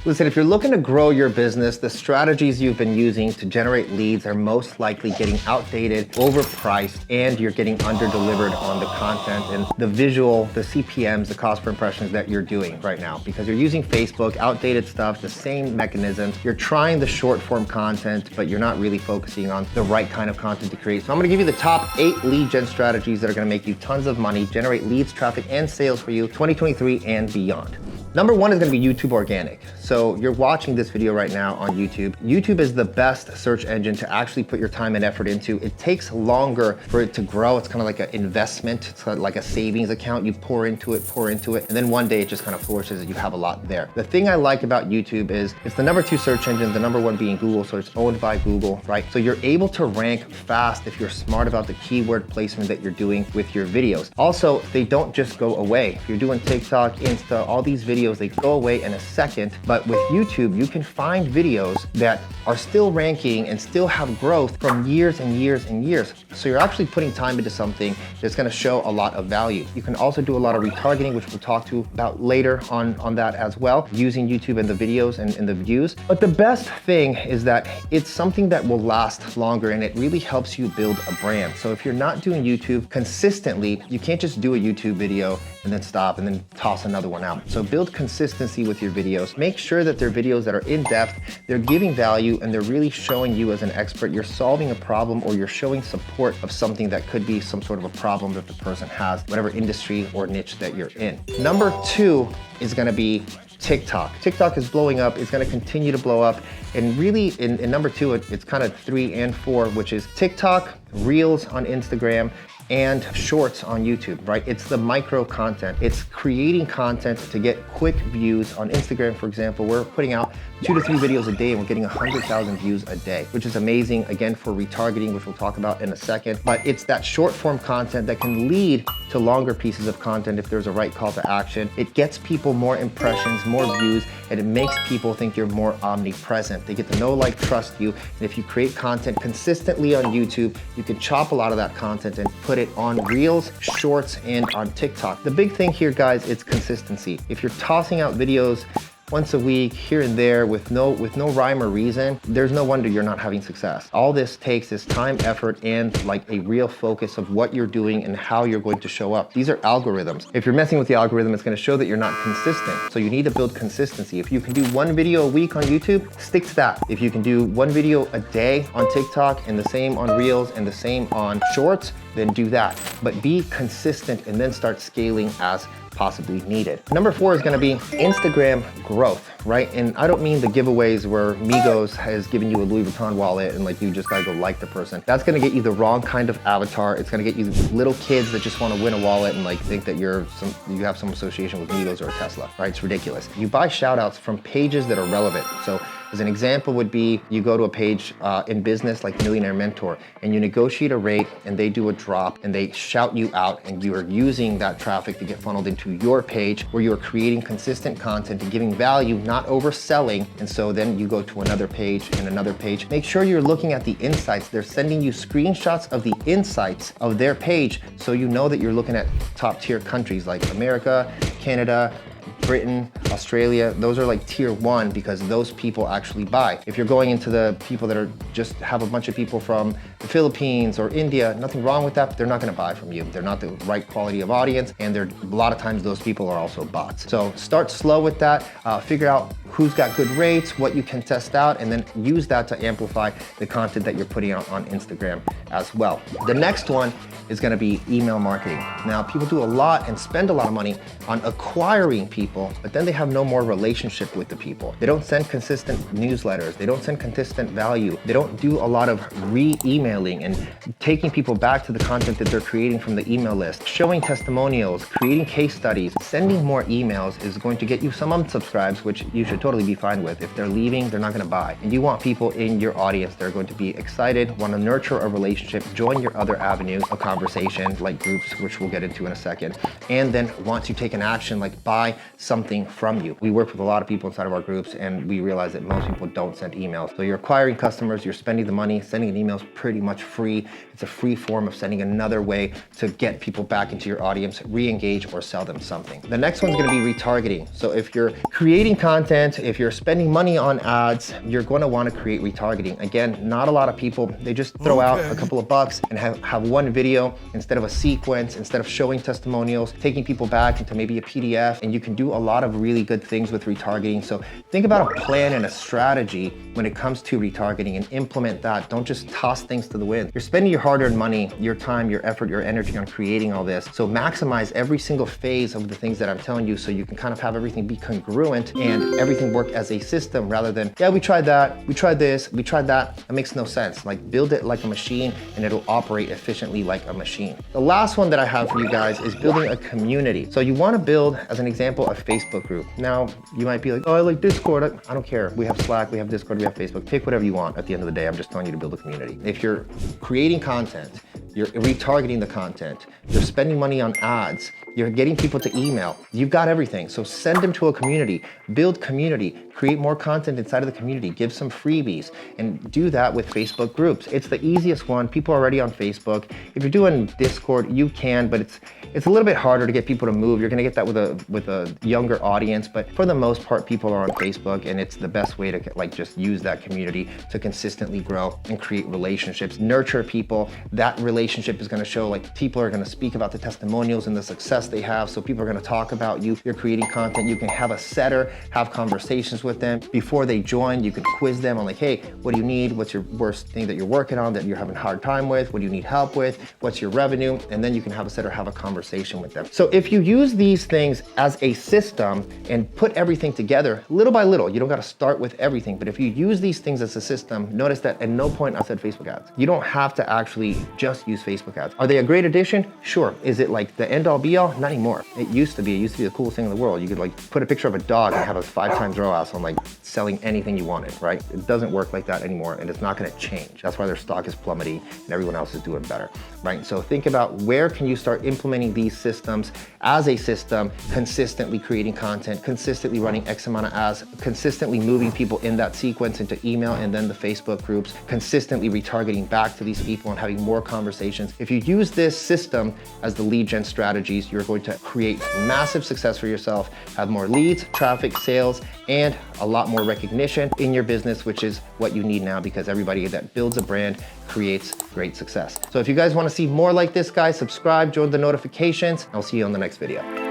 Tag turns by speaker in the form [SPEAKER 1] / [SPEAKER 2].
[SPEAKER 1] Listen, if you're looking to grow your business, the strategies you've been using to generate leads are most likely getting outdated, overpriced, and you're getting under-delivered on the content and the visual, the CPMs, the cost per impressions that you're doing right now. Because you're using Facebook, outdated stuff, the same mechanisms. You're trying the short form content, but you're not really focusing on the right kind of content to create. So I'm gonna give you the top 8 lead gen strategies that are gonna make you tons of money, generate leads, traffic, and sales for you 2023 and beyond. Number 1 is gonna be YouTube Organic. So you're watching this video right now on YouTube. YouTube is the best search engine to actually put your time and effort into. It takes longer for it to grow. It's kind of like an investment. It's kind of like a savings account. You pour into it, and then one day it just kind of flourishes and you have a lot there. The thing I like about YouTube is it's the number 2 search engine, the number 1 being Google, so it's owned by Google, right? So you're able to rank fast if you're smart about the keyword placement that you're doing with your videos. Also, they don't just go away. If you're doing TikTok, Insta, all these videos, they go away in a second. But with YouTube, you can find videos that are still ranking and still have growth from years and years and years. So you're actually putting time into something that's gonna show a lot of value. You can also do a lot of retargeting, which we'll talk to about later on that as well, using YouTube and the videos and the views. But the best thing is that it's something that will last longer and it really helps you build a brand. So if you're not doing YouTube consistently, you can't just do a YouTube video and then stop and then toss another one out. So build consistency with your videos. Make sure that they're videos that are in depth, they're giving value, and they're really showing you as an expert. You're solving a problem or you're showing support of something that could be some sort of a problem that the person has, whatever industry or niche that you're in. Number 2 is gonna be TikTok. TikTok is blowing up. It's gonna continue to blow up. And really in number 2, it's kind of 3 and 4, which is TikTok, Reels on Instagram, and Shorts on YouTube, right? It's the micro content. It's creating content to get quick views. On Instagram, for example, we're putting out 2 to 3 videos a day and we're getting 100,000 views a day, which is amazing, again, for retargeting, which we'll talk about in a second. But it's that short form content that can lead to longer pieces of content if there's a right call to action. It gets people more impressions, more views, and it makes people think you're more omnipresent. They get to know, like, trust you. And if you create content consistently on YouTube, you can chop a lot of that content and put it on Reels, Shorts, and on TikTok. The big thing here, guys, it's consistency. If you're tossing out videos once a week, here and there, with no rhyme or reason, there's no wonder you're not having success. All this takes is time, effort, and like a real focus of what you're doing and how you're going to show up. These are algorithms. If you're messing with the algorithm, it's gonna show that you're not consistent. So you need to build consistency. If you can do 1 video a week on YouTube, stick to that. If you can do 1 video a day on TikTok and the same on Reels and the same on Shorts, then do that. But be consistent and then start scaling as possibly needed. Number 4 is gonna be Instagram growth, right? And I don't mean the giveaways where Migos has given you a Louis Vuitton wallet and like you just gotta go like the person. That's gonna get you the wrong kind of avatar. It's gonna get you little kids that just wanna win a wallet and like think that you have some association with Migos or Tesla, right? It's ridiculous. You buy shout outs from pages that are relevant. So as an example would be, you go to a page in business like Millionaire Mentor and you negotiate a rate and they do a drop and they shout you out and you are using that traffic to get funneled into your page where you are creating consistent content and giving value, not overselling. And so then you go to another page and another page. Make sure you're looking at the insights. They're sending you screenshots of the insights of their page so you know that you're looking at top tier countries like America, Canada, Britain, Australia. Those are like tier 1 because those people actually buy. If you're going into the people that are just have a bunch of people from the Philippines or India, nothing wrong with that, but they're not gonna buy from you. They're not the right quality of audience, and a lot of times those people are also bots. So start slow with that, figure out who's got good rates, what you can test out, and then use that to amplify the content that you're putting out on Instagram as well. The next one is gonna be email marketing. Now, people do a lot and spend a lot of money on acquiring people, but then they have no more relationship with the people. They don't send consistent newsletters. They don't send consistent value. They don't do a lot of re-emailing and taking people back to the content that they're creating from the email list, showing testimonials, creating case studies. Sending more emails is going to get you some unsubscribes, which you should totally be fine with. If they're leaving, they're not gonna buy. And you want people in your audience that are going to be excited, wanna nurture a relationship relationship, join your other avenues of conversation like groups, which we'll get into in a second. And then once you take an action, like buy something from you. We work with a lot of people inside of our groups and we realize that most people don't send emails. So you're acquiring customers, you're spending the money, sending an email is pretty much free. It's a free form of sending another way to get people back into your audience, re-engage or sell them something. The next one's gonna be retargeting. So if you're creating content, if you're spending money on ads, you're gonna wanna create retargeting. Again, not a lot of people, they just throw out a couple of bucks and have one video instead of a sequence, instead of showing testimonials, taking people back into maybe a PDF, and you can do a lot of really good things with retargeting. So think about a plan and a strategy when it comes to retargeting and implement that. Don't just toss things to the wind. You're spending your hard-earned money, your time, your effort, your energy on creating all this. So maximize every single phase of the things that I'm telling you so you can kind of have everything be congruent and everything work as a system rather than, yeah, we tried that, we tried this, we tried that. That makes no sense. Like build it like a machine and it'll operate efficiently like a machine. The last one that I have for you guys is building a community. So you want to build, as an example, a Facebook group. Now, you might be like, oh, I like Discord. I don't care. We have Slack, we have Discord, we have Facebook. Pick whatever you want. At the end of the day, I'm just telling you to build a community. If you're creating content, you're retargeting the content, you're spending money on ads, you're getting people to email, you've got everything. So send them to a community, build community, create more content inside of the community, give some freebies, and do that with Facebook groups. It's the easiest one. People are already on Facebook. If you're doing Discord, you can, but it's a little bit harder to get people to move. You're gonna get that with a younger audience, but for the most part, people are on Facebook, and it's the best way to like just use that community to consistently grow and create relationships, nurture people. That relationship is gonna show, like, people are gonna speak about the testimonials and the success they have, so people are gonna talk about you. You're creating content. You can have a setter, have conversations with them. Before they join, you can quiz them on like, hey, what do you need? What's your worst thing that you're working on that you're having a hard time with? What do you need help with? What's your revenue? And then you can have a setter, have a conversation with them. So if you use these things as a system and put everything together little by little, you don't gotta start with everything, but if you use these things as a system, notice that at no point I said Facebook ads. You don't have to actually just use Facebook ads. Are they a great addition? Sure. Is it like the end all be all? Not anymore. It used to be the coolest thing in the world. You could like put a picture of a dog and have a 5 times ROAS on like selling anything you wanted, right? It doesn't work like that anymore, and it's not gonna change. That's why their stock is plummeting and everyone else is doing better, right? So think about where can you start implementing these systems as a system, consistently creating content, consistently running X amount of ads, consistently moving people in that sequence into email and then the Facebook groups, consistently retargeting back to these people and having more conversations. If you use this system as the lead gen strategies, you're going to create massive success for yourself, have more leads, traffic, sales, and a lot more recognition in your business, which is what you need now because everybody that builds a brand creates great success. So if you guys want to see more like this, guys, subscribe, join the notifications. I'll see you on the next video.